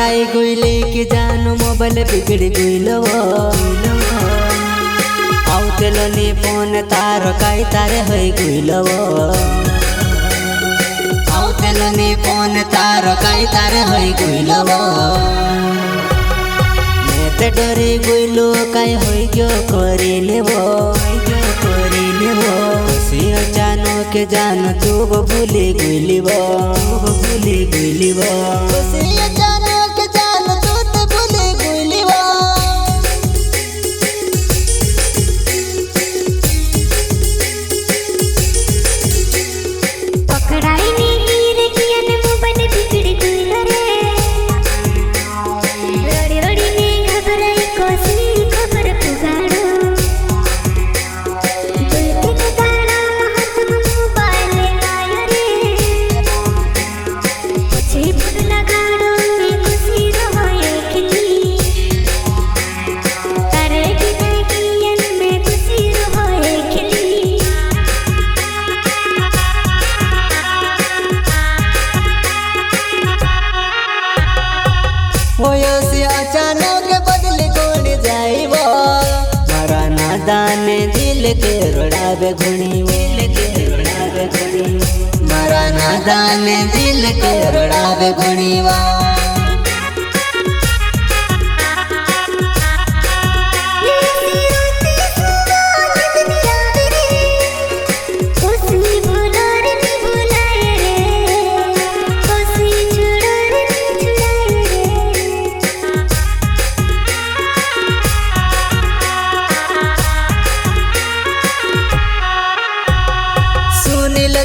पकड़ाई गईले कि जानो मोबाइल बिगड़ गईलो आउतेलनी फोन तार काई तारे होई गईलो आउतेलनी फोन तार काई तारे होई गईलो मैं ते डरी गईलो काई होई गयो करी लेबो सी अचानक के जान तू भूली गईलीबो सी अचानक के जान तू तो भूली गईलीबो पकड़ाई ने गिर किया ने मोबाइल बिगड़ गईलो रे रोड़ी ने घबराई कोसी खबर पुगाड़ो अचानक बदल कौन जाइबो मारा नादान दिल के रोड़ावे घुनी मारा नादान दिल के रोड़ावे घुनी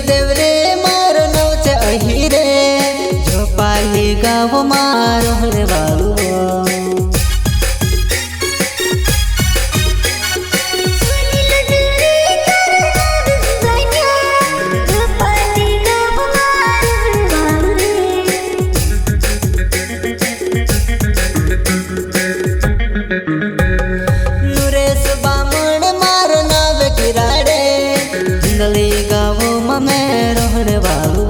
देवरे मारो नौच अहिरे जो पाली गाँव मारो रे बाबू नूरेश बामण मारो नाव किराड़े जिंदली गाँव में रोहरे बाबू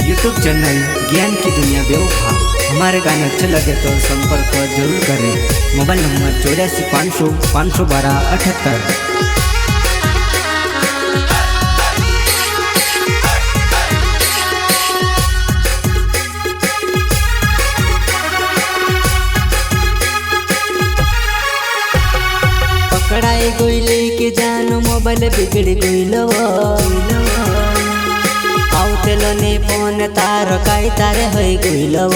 यूट्यूब चैनल ज्ञान की दुनिया बेवफा हमारे गाने अच्छे लगे तो संपर्क जरूर करें। Mobile number 84 500 512 78। पकड़ाई गईले कि जानो मोबाइल बिगड़ गईलो आउतेलनी फोन तार काई तारे होई गईलो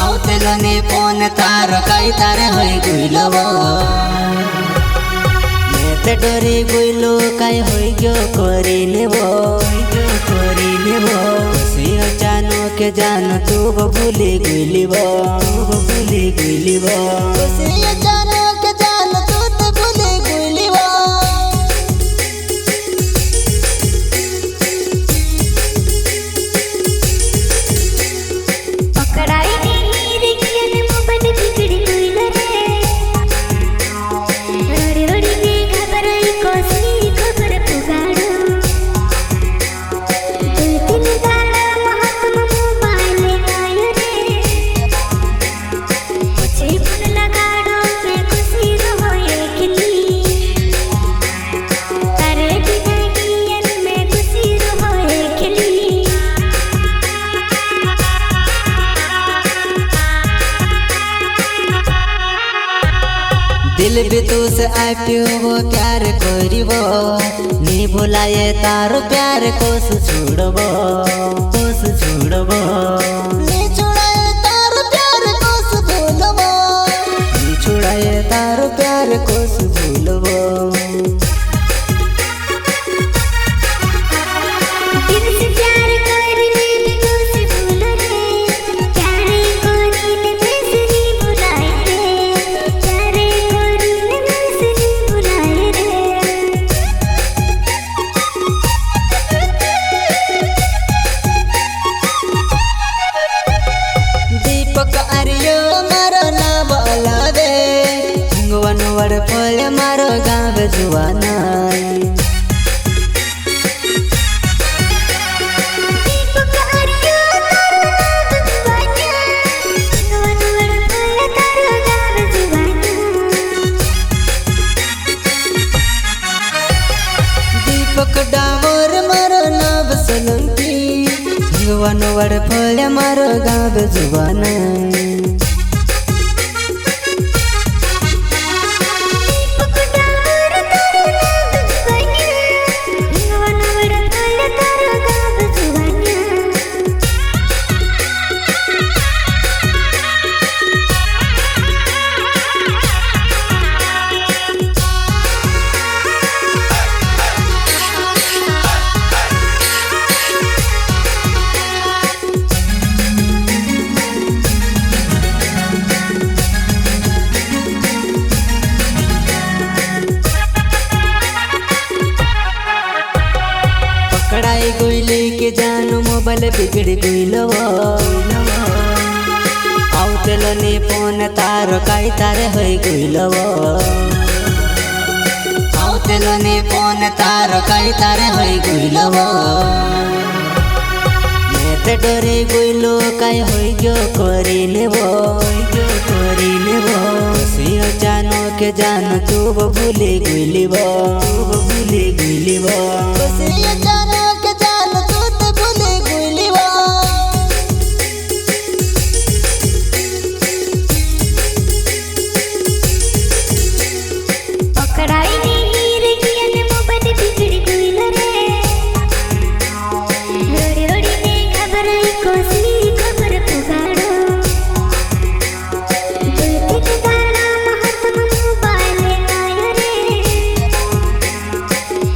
आउतेलनी फोन तार काई तारे होई गईलो मैं ते डरी गईलो काई होई गयो करी लेबो सी अचानक के जान तू भूली गईलीबो सी अचानक के जान तू तो भूली गईलीबो पकड़ाई ने गिर किया ने मोबाइल बिगड़ गईलो रे रोड़ी ने घबराई कोसी खबर पुगाड़ो दिन दाड़ा महात्मा मोबाइल आयो रे मुझे फोन लगाड़ो मैं खुशी रहो अकेली तारे बिना कियन मैं खुशी रहो अकेली दिल भी तू से आप्यो वो प्यार करीबो नी भुलाए तारो प्यार कोस छोड़बो नी छुड़ाए तारो प्यार कोस भूलबो नी छुड़ाए तारो प्यार कोस भूलबो दिल से प्यार करने भी कोसी भूल रे प्यारे कोरी ने मैसरी बुलाए रे प्यारे कोरी ने मैसरी बुलाए रे दीपक डावर मारो नाव सोलंकी भगवान वड़ फळ्या मारो गाव जुबान पकड़ाई गोइले के जानो मोबाइल बिगड़ गइलो आउतेलो ने फोन तार काई तारे होई गइलो आउतेलो ने फोन तार काई तारे होई गइलो मैं ते डरे गइलो काई होई गयो करी लेबो सियो जानो के जानो तू भूले गइलिबो सियो जानो के जानो तू ते भूले गइलिबो पकड़ाई ने हीर किया ने मोबाइल बिगड़ गइलो रे रोड़ी रोड़ी ने खबराई कोसी खबर पुगाड़ो बुलती के गाना महत्म मोबाइल आयो रे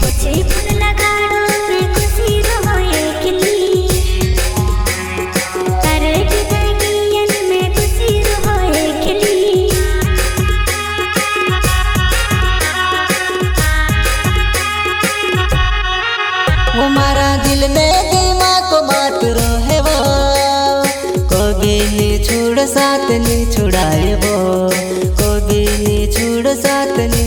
पूछे फूल लगाड़ो मैं खुशी रहो एकली तारे की जागियन में खुशी रहो एकली वो मारा दिल में दिमाग को मात रहे वो कभी नी छोड़ साथ नी छुड़ाए वो कभी नी छोड़ साथ नी